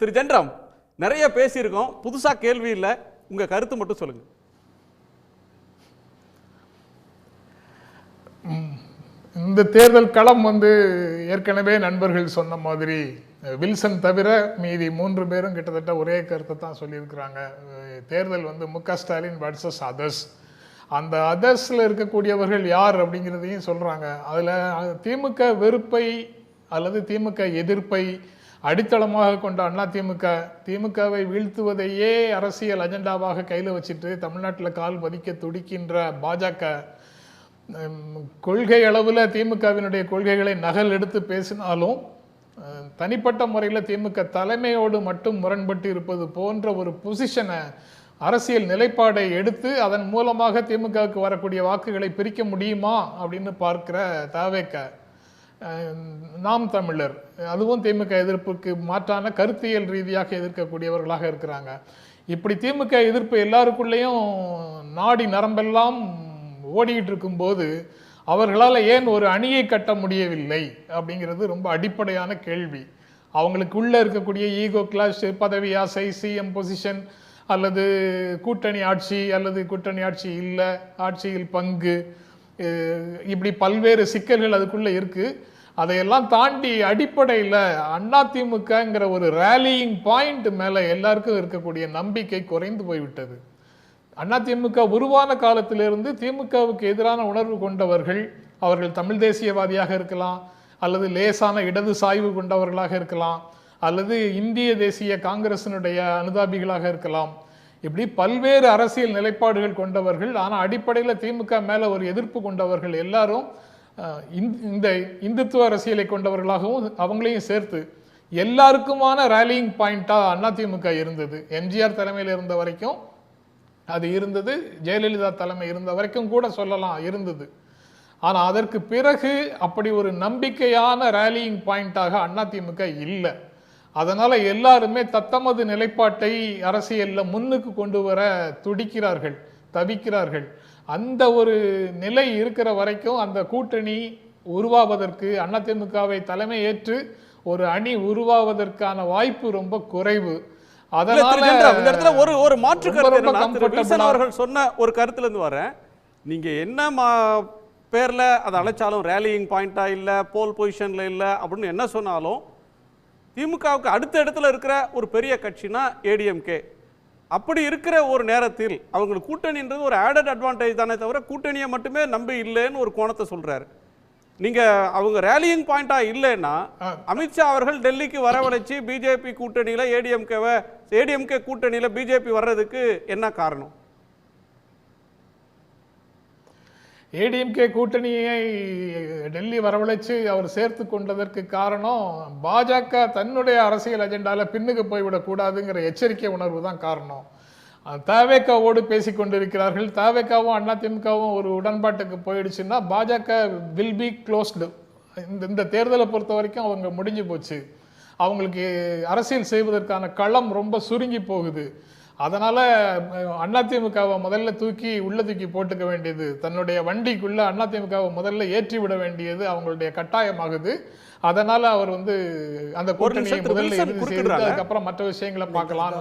திரு ஜென்ராம், நிறைய பேசியிருக்கோம், புதுசா கேள்வி இல்லை, உங்க கருத்து மட்டும் சொல்லுங்க. இந்த தேர்தல் களம் ஏற்கனவே நண்பர்கள் சொன்ன மாதிரி வில்சன் தவிர மீதி 3 பேரும் கிட்டத்தட்ட ஒரே கருத்தை தான் சொல்லியிருக்கிறாங்க. தேர்தல் மு.க. Stalin versus others. அந்த அதர்ஸில் இருக்கக்கூடியவர்கள் யார் அப்படிங்கிறதையும் சொல்கிறாங்க. அதில் திமுக வெறுப்பை அல்லது திமுக எதிர்ப்பை அடித்தளமாக கொண்ட திமுகவை வீழ்த்துவதையே அரசியல் அஜெண்டாவாக கையில் வச்சுட்டு தமிழ்நாட்டில் கால் பதிக்க துடிக்கின்ற பாஜக கொள்கை அளவில் திமுகவினுடைய கொள்கைகளை நகல் எடுத்து பேசினாலும் தனிப்பட்ட முறையில் திமுக தலைமையோடு மட்டும் முரண்பட்டு இருப்பது போன்ற ஒரு பொசிஷனை, அரசியல் நிலைப்பாடை எடுத்து அதன் மூலமாக திமுகவுக்கு வரக்கூடிய வாக்குகளை பிரிக்க முடியுமா அப்படின்னு பார்க்கிற தவேக, நாம் தமிழர், அதுவும் திமுக எதிர்ப்புக்கு மாற்றான கருத்தியல் ரீதியாக எதிர்க்கக்கூடியவர்களாக இருக்கிறாங்க. இப்படி திமுக எதிர்ப்பு எல்லாருக்குள்ளேயும் நாடி நரம்பெல்லாம் ஓடிக்கிட்டு இருக்கும்போது அவர்களால் ஏன் ஒரு அணியை கட்ட முடியவில்லை அப்படிங்கிறது ரொம்ப அடிப்படையான கேள்வி. அவங்களுக்கு உள்ள இருக்கக்கூடிய ஈகோ கிளாஷ், பதவி ஆசை, சிஎம் பொசிஷன், அல்லது கூட்டணி ஆட்சி, அல்லது கூட்டணி ஆட்சி இல்லை, ஆட்சியில் பங்கு, இப்படி பல்வேறு சிக்கல்கள் அதுக்குள்ளே இருக்குது. அதையெல்லாம் தாண்டி அடிப்படையில் அதிமுகங்கிற ஒரு ரேலியிங் பாயிண்ட் மேலே எல்லாருக்கும் இருக்கக்கூடிய நம்பிக்கை குறைந்து போய்விட்டது. அதிமுக உருவான காலத்திலிருந்து திமுகவுக்கு எதிரான உணர்வு கொண்டவர்கள், அவர்கள் தமிழ் தேசியவாதியாக இருக்கலாம், அல்லது லேசான இடது சாய்வு கொண்டவர்களாக இருக்கலாம், அல்லது இந்திய தேசிய காங்கிரசினுடைய அனுதாபிகளாக இருக்கலாம். இப்படி பல்வேறு அரசியல் நிலைப்பாடுகள் கொண்டவர்கள், ஆனால் அடிப்படையில் திமுக மேலே ஒரு எதிர்ப்பு கொண்டவர்கள் எல்லாரும் இந்த இந்துத்துவ அரசியலை கொண்டவர்களாகவும் அவங்களையும் சேர்த்து எல்லாருக்குமான ரேலியிங் பாயிண்டாக அதிமுக இருந்தது. எம்ஜிஆர் தலைமையில் இருந்த வரைக்கும் அது இருந்தது, ஜெயலலிதா தலைமை இருந்த வரைக்கும் கூட சொல்லலாம் இருந்தது. ஆனால் அதற்கு பிறகு அப்படி ஒரு நம்பிக்கையான ரேலியிங் பாயிண்டாக அதிமுக இல்லை. அதனால எல்லாருமே தத்தமது நிலைப்பாட்டை அரசியலில் முன்னுக்கு கொண்டு வர துடிக்கிறார்கள், தவிக்கிறார்கள். அந்த ஒரு நிலை இருக்கிற வரைக்கும் அந்த கூட்டணி உருவாவதற்கு, அதிமுகவை தலைமை ஏற்று ஒரு அணி உருவாவதற்கான வாய்ப்பு ரொம்ப குறைவு. ஒரு மாற்று கருத்து அவர்கள் சொன்ன ஒரு கருத்துல இருந்து வரேன். நீங்க என்ன பேர்ல அதை அழைச்சாலும் ரேலியிங் பாயிண்டா இல்ல, போல் பொசிஷன்ல இல்ல அப்படின்னு என்ன சொன்னாலும், திமுகவுக்கு அடுத்த இடத்துல இருக்கிற ஒரு பெரிய கட்சினா ஏடிஎம்கே. அப்படி இருக்கிற ஒரு நேரத்தில் அவங்களுக்கு கூட்டணின்றது ஒரு ஆடட் அட்வான்டேஜ் தானே தவிர கூட்டணியை மட்டுமே நம்பி இல்லைன்னு ஒரு கோணத்தை சொல்றாரு. நீங்க அவங்க ரேலியிங் பாயிண்டா இல்லைன்னா அமித்ஷா அவர்கள் டெல்லிக்கு வரவழைச்சு பிஜேபி கூட்டணியில ஏடிஎம்கே கூட்டணியில பிஜேபி வர்றதுக்கு என்ன காரணம்? ஏடிஎம்கே கூட்டணியை டெல்லி வரவழைச்சு அவர் சேர்த்து கொண்டதற்கு காரணம் பாஜக தன்னுடைய அரசியல் அஜெண்டால பின்னுக்கு போய்விடக்கூடாதுங்கிற எச்சரிக்கை உணர்வு தான் காரணம். தவேகாவோடு பேசி கொண்டிருக்கிறார்கள். தவேகாவும் அதிமுகவும் ஒரு உடன்பாட்டுக்கு போயிடுச்சுன்னா பாஜக வில் பி க்ளோஸ்டு. இந்த தேர்தலை பொறுத்த வரைக்கும் அவங்க முடிஞ்சு போச்சு. அவங்களுக்கு அரசியல் செய்வதற்கான களம் ரொம்ப சுருங்கி போகுது. அதனால அதிமுகவை முதல்ல உள்ள தூக்கி போட்டுக்க வேண்டியது, தன்னுடைய வண்டிக்குள்ள அதிமுகவை முதல்ல ஏற்றி விட வேண்டியது அவங்களுடைய கட்டாயமாகுது. அதனால அவர் அந்த கூட்டணியை முதல்ல இறுதி செய்து அதுக்கப்புறம் மற்ற விஷயங்களை பார்க்கலாம்.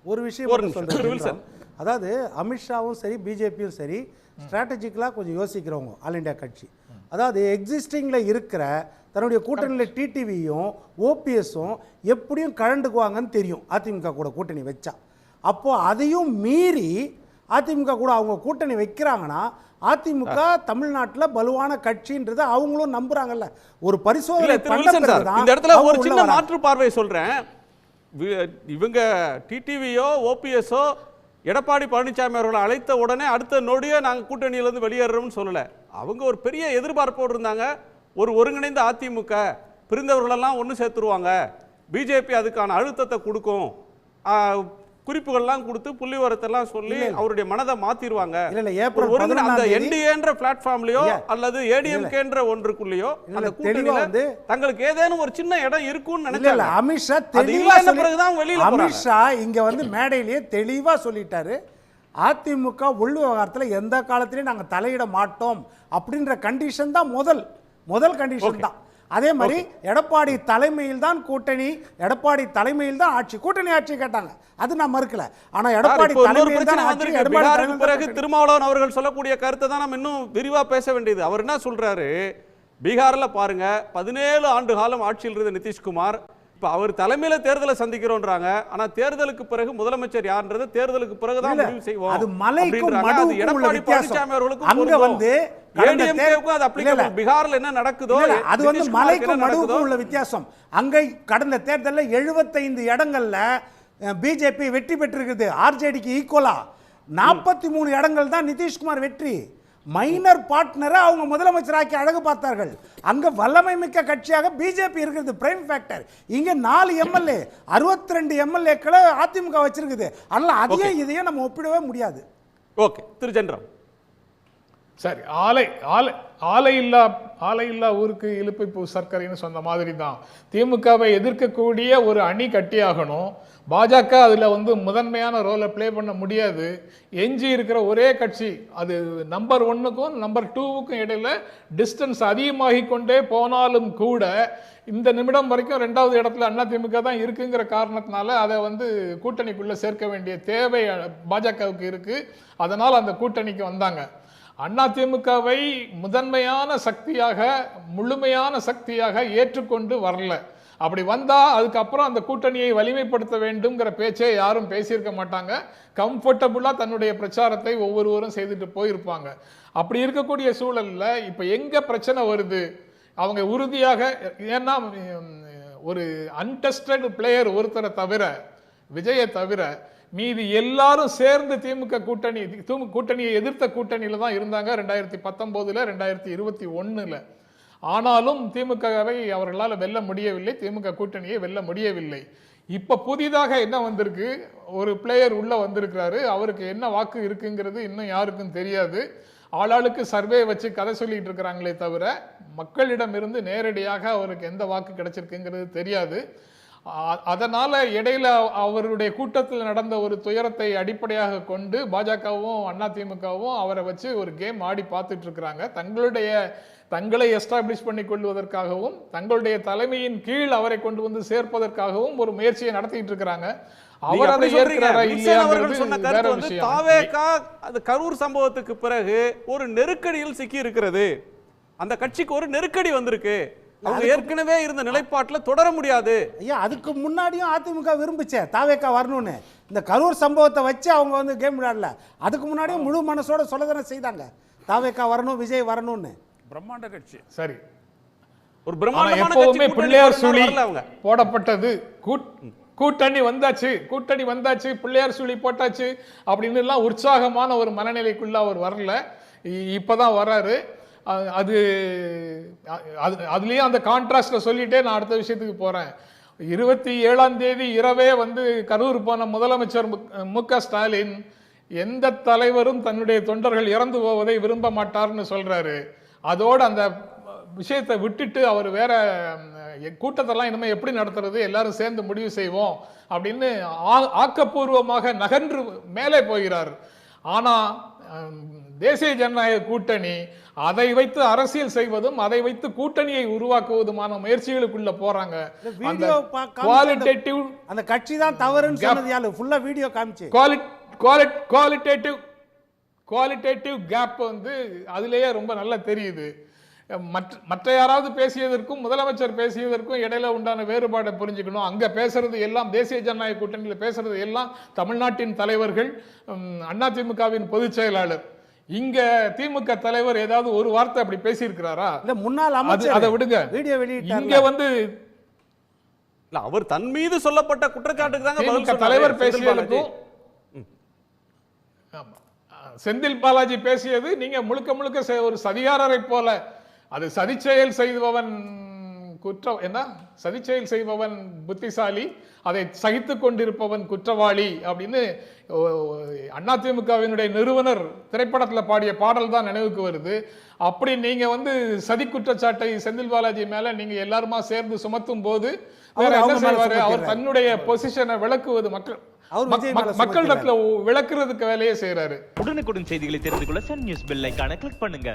ஒரு விஷயம், அதாவது அமித்ஷாவும் சரி பிஜேபியும் சரி ஸ்ட்ராட்டஜிக்கலாக கொஞ்சம் யோசிக்கிறவங்க ஆல் இண்டியா கட்சி. அதாவது எக்ஸிஸ்டிங்கில் இருக்கிற தன்னுடைய கூட்டணியில் டிடிவியும் ஓபிஎஸும் எப்படியும் கலண்டுக்குவாங்கன்னு தெரியும் அதிமுக கூட கூட்டணி வச்சா. அப்போது அதையும் மீறி அதிமுக கூட அவங்க கூட்டணி வைக்கிறாங்கன்னா அதிமுக தமிழ்நாட்டில் பலுவான கட்சின்றது அவங்களும் நம்புறாங்கல்ல. ஒரு பரிசோதனை இந்த இடத்துல ஒரு சின்ன மாற்று பார்வை சொல்றேன். இவங்க டிடிவியோ ஓபிஎஸ்ஓ எடப்பாடி பழனிசாமி அவர்களை அழைத்த உடனே அடுத்த நொடியே நாங்கள் கூட்டணியிலிருந்து வெளியேறோம்னு சொல்லலை. அவங்க ஒரு பெரிய எதிர்பார்ப்போடு இருந்தாங்க. ஒரு ஒருங்கிணைந்த அதிமுக பிரிந்தவர்களெல்லாம் ஒன்று சேர்த்துருவாங்க, பிஜேபி அதுக்கான அழுத்தத்தை கொடுக்கும், குறிப்புகள்லாம் கொடுத்து புள்ளிவரத்தெல்லாம் சொல்லி அவருடைய மனதை மாத்திருவாங்க. அந்த என்டிஏன்ற பிளாட்ஃபார்ம்லயோ அல்லது ஏடிஎம்கேன்ற ஒன்றுக்குள்ளயோ அந்த கூட்டணியில தங்களுக்கு ஏதேனும் ஒரு சின்ன இடம் இருக்கும்னு நினைச்சாங்க. அமித்ஷா இங்க மேடையிலேயே தெளிவா சொல்லிட்டாரு, அதிமுக உள் விவகாரத்தில் எந்த காலத்திலையும் நாங்கள் தலையிட மாட்டோம் அப்படின்ற கண்டிஷன் தான் முதல் கண்டிஷன் தான். அதே மாதிரி எடப்பாடி தலைமையில் தான் கூட்டணி, எடப்பாடி தலைமையில் தான் ஆட்சி, கூட்டணி ஆட்சி கேட்டாங்க, அது நான் மறுக்கல. ஆனா எடப்பாடி தலைமையில் தான் ஆட்சி. பீகாருக்கு பிறகு திருமாவளவன் அவர்கள் சொல்லக்கூடிய கருத்தை தான் நம்ம இன்னும் விரிவா பேச வேண்டியது. அவர் என்ன சொல்றாரு, பீகார்ல பாருங்க 17 ஆண்டு காலம் ஆட்சியில் இருந்த நிதிஷ்குமார் இப்ப அவர் தலைமையில தேர்தலை சந்திக்கிறோம்ன்றாங்க. ஆனா தேர்தலுக்கு பிறகு முதலமைச்சர் யார்ன்றது தேர்தலுக்கு பிறகுதான் முடிவு செய்வோம். அது மலைக்கும் மடுவுக்கும் உள்ள வித்தியாசம். அங்க வந்து ஏடிஎம்கேவுக்கு அது அப்ளிகபிள். பீகார்ல என்ன நடக்குதோ அது வந்து மலைக்கும் மடுவுக்கும் உள்ள வித்தியாசம். அங்க கடந்த தேர்தலில் 75 இடங்கள்ல பிஜேபி வெற்றி பெற்றிருக்குது, ஆர்ஜேடிக்கு ஈக்குவலா. 43 இடங்கள் தான் நிதிஷ்குமார் வெற்றி. மைனர் பார்ட்னரை அவங்க முதலமைச்சராக்கி அழகு பார்த்தார்கள். அங்க வல்லமை மிக்க கட்சியாக பிஜேபி இருக்கிறது பிரைம் ஃபேக்டர். இங்க 4 எம்எல்ஏ 62 எம்எல்ஏக்களை அதிமுக வச்சிருக்குது. அதனால அதையும் இதையும் நம்ம ஒப்பிடவே முடியாது. ஓகே, திரு ஜென்ரம். சரி, ஆலை இல்லா ஊருக்கு இழுப்பை பூ சர்க்கரைன்னு சொன்ன மாதிரி தான் திமுகவை எதிர்க்கக்கூடிய ஒரு அணி கட்டியாகணும். பாஜக அதில் வந்து முதன்மையான ரோலை பிளே பண்ண முடியாது. எஞ்சி இருக்கிற ஒரே கட்சி, அது நம்பர் 1க்கும் நம்பர் 2க்கும் இடையில டிஸ்டன்ஸ் அதிகமாகி கொண்டே போனாலும் கூட இந்த நிமிடம் வரைக்கும் 2வது இடத்துல அதிமுக தான் இருக்குங்கிற காரணத்தினால அதை வந்து கூட்டணிக்குள்ள சேர்க்க வேண்டிய தேவை பாஜகவுக்கு இருக்கு. அதனால் அந்த கூட்டணிக்கு வந்தாங்க. அதிமுகவை முதன்மையான சக்தியாக, முழுமையான சக்தியாக ஏற்றுக்கொண்டு வரல. அப்படி வந்தா அதுக்கப்புறம் அந்த கூட்டணியை வலிமைப்படுத்த வேண்டும்ங்கிற பேச்சே யாரும் பேசியிருக்க மாட்டாங்க. கம்ஃபர்டபுளா தன்னுடைய பிரச்சாரத்தை ஒவ்வொருவரும் செய்துட்டு போயிருப்பாங்க. அப்படி இருக்கக்கூடிய சூழல்ல இப்ப எங்க பிரச்சனை வருது, அவங்க உறுதியாக, ஏன்னா ஒரு அன்டெஸ்டட் பிளேயர் ஒருத்தரை தவிர, விஜயை தவிர மீதி எல்லாரும் சேர்ந்து திமுக கூட்டணியை எதிர்த்த கூட்டணியில தான் இருந்தாங்க 2019, 2021. ஆனாலும் திமுகவை அவர்களால் வெல்ல முடியவில்லை, திமுக கூட்டணியை வெல்ல முடியவில்லை. இப்ப புதிதாக என்ன வந்திருக்கு, ஒரு பிளேயர் உள்ள வந்திருக்கிறாரு. அவருக்கு என்ன வாக்கு இருக்குங்கிறது இன்னும் யாருக்கும் தெரியாது. ஆளாளுக்கு சர்வே வச்சு கதை சொல்லிட்டு இருக்கிறாங்களே தவிர மக்களிடமிருந்து நேரடியாக அவருக்கு எந்த வாக்கு கிடைச்சிருக்குங்கிறது தெரியாது. அதனால இடையில அவருடைய கூட்டத்தில் நடந்த ஒரு துயரத்தை அடிப்படையாக கொண்டு பாஜகவும் அதிமுகவும் அவரை வச்சு ஒரு கேம் ஆடி பார்த்துட்டு இருக்கிறாங்க. தங்களை எஸ்டாப்ளிஷ் பண்ணி கொள்வதற்காகவும் தங்களுடைய தலைமையின் கீழ் அவரை கொண்டு வந்து சேர்ப்பதற்காகவும் ஒரு முயற்சியை நடத்திட்டு இருக்கிறாங்க. அவர் அதை ஏற்கிறாரா இல்லையா? தாவேகா அந்த கரூர் சம்பவத்துக்கு பிறகு ஒரு நெருக்கடியில் சிக்கி இருக்கிறது. அந்த கட்சிக்கு ஒரு நெருக்கடி வந்திருக்கு. அவங்க ஏற்கனவே இருந்த நிலைப்பாட்டுல தொடர முடியாது. ஐயா, அதுக்கு முன்னாடியும் அதிமுக விரும்பிச்சே தாவேகா வரணும்னு. இந்த கரூர் சம்பவத்தை வச்சு அவங்க வந்து கேம் விளையாடல. அதுக்கு முன்னாடியும் முழு மனசோட சொல்லதானே செய்தாங்க, தாவேகா வரணும், விஜய் வரணும்னு. பிரம்மாண்ட கட்சி. சரி, ஒரு பிரம்மாண்டமான எப்பவுமே பிள்ளையார் சுழி போடப்பட்டது. கூட்டணி வந்தாச்சு, பிள்ளையார் சுழி போட்டாச்சு அப்படின்னு எல்லாம் உற்சாகமான ஒரு மனநிலைக்குள்ள அவர் வரல. இப்பதான் வர்றாரு. அதுலயும் அந்த கான்ட்ராஸ்ட்ல சொல்லிட்டே நான் அடுத்த விஷயத்துக்கு போறேன். 27ஆம் தேதி இரவே வந்து கரூர் போன முதலமைச்சர் மு.க. ஸ்டாலின் எந்த தலைவரும் தன்னுடைய தொண்டர்கள் இறந்து போவதை விரும்ப மாட்டார்னு சொல்றாரு. அதோடு அந்த விஷயத்தை விட்டுட்டு அவர் வேற கூட்டத்தெல்லாம் இனிமே எப்படி நடத்துறது, எல்லாரும் சேர்ந்து முடிவு செய்வோம் அப்படின்னு ஆக்கப்பூர்வமாக நகன்று மேலே போகிறார். ஆனா தேசிய ஜனநாயக கூட்டணி அதை வைத்து அரசியல் செய்வதும் அதை வைத்து கூட்டணியை உருவாக்குவதுமான முயற்சிகளுக்குள்ள போறாங்க. அந்த கட்சி தான் தவறுன்னு சொன்னது யாரு? ஃபுல்லா வீடியோ காமிச்சு குவாலிட்டேட்டிவ் கேப் வந்து அதுலயே ரொம்ப நல்லா தெரியுது. மற்ற யாராவது பேசியதற்கும் முதலமைச்சர் பேசியதற்கும் இடையில உண்டான வேறுபாடை புரிஞ்சுக்கணும். அங்க பேசுறது எல்லாம் தேசிய ஜனநாயக கூட்டணியில் பேசுறது எல்லாம் தமிழ்நாட்டின் தலைவர்கள், அதிமுகவின் பொதுச் செயலாளர். இங்க திமுக தலைவர் ஏதாவது ஒரு வார்த்தை அப்படி பேசியிருக்கிறாரா? முன்னாள் அமைச்சர் அதை விடுங்க, வீடியோ வெளியிட்டார். இங்க வந்து அவர் தன் மீது சொல்லப்பட்ட குற்றச்சாட்டுக்கு தாங்க தலைவர் பேசியதுக்கும் செந்தில் பாலாஜி பேசியது நீங்க முழுக்க முழுக்க ஒரு சதிகாரரை போல, அது சதிச்செயல் செய்பவன் சதிச்செயல் செய்பவன் புத்திசாலி, அதை சகித்துக் கொண்டிருப்பவன் குற்றவாளி அப்படின்னு அதிமுகவினுடைய நிறுவனர் திரைப்படத்தில் பாடிய பாடல் தான் நினைவுக்கு வருது. அப்படி நீங்க வந்து சதி குற்றச்சாட்டை செந்தில் பாலாஜி மேல நீங்க எல்லாருமா சேர்ந்து சுமத்தும் போது என்ன செய்வாரு? அவர் தன்னுடைய பொசிஷனை விளக்குவது மக்களிடத்துல விளக்குறதுக்கு வேலையே செய்யறாரு. உடனுக்குடன் செய்திகளை தெரிந்து கொள்ள சன் நியூஸ் பெல் ஐகானை கிளிக் பண்ணுங்க.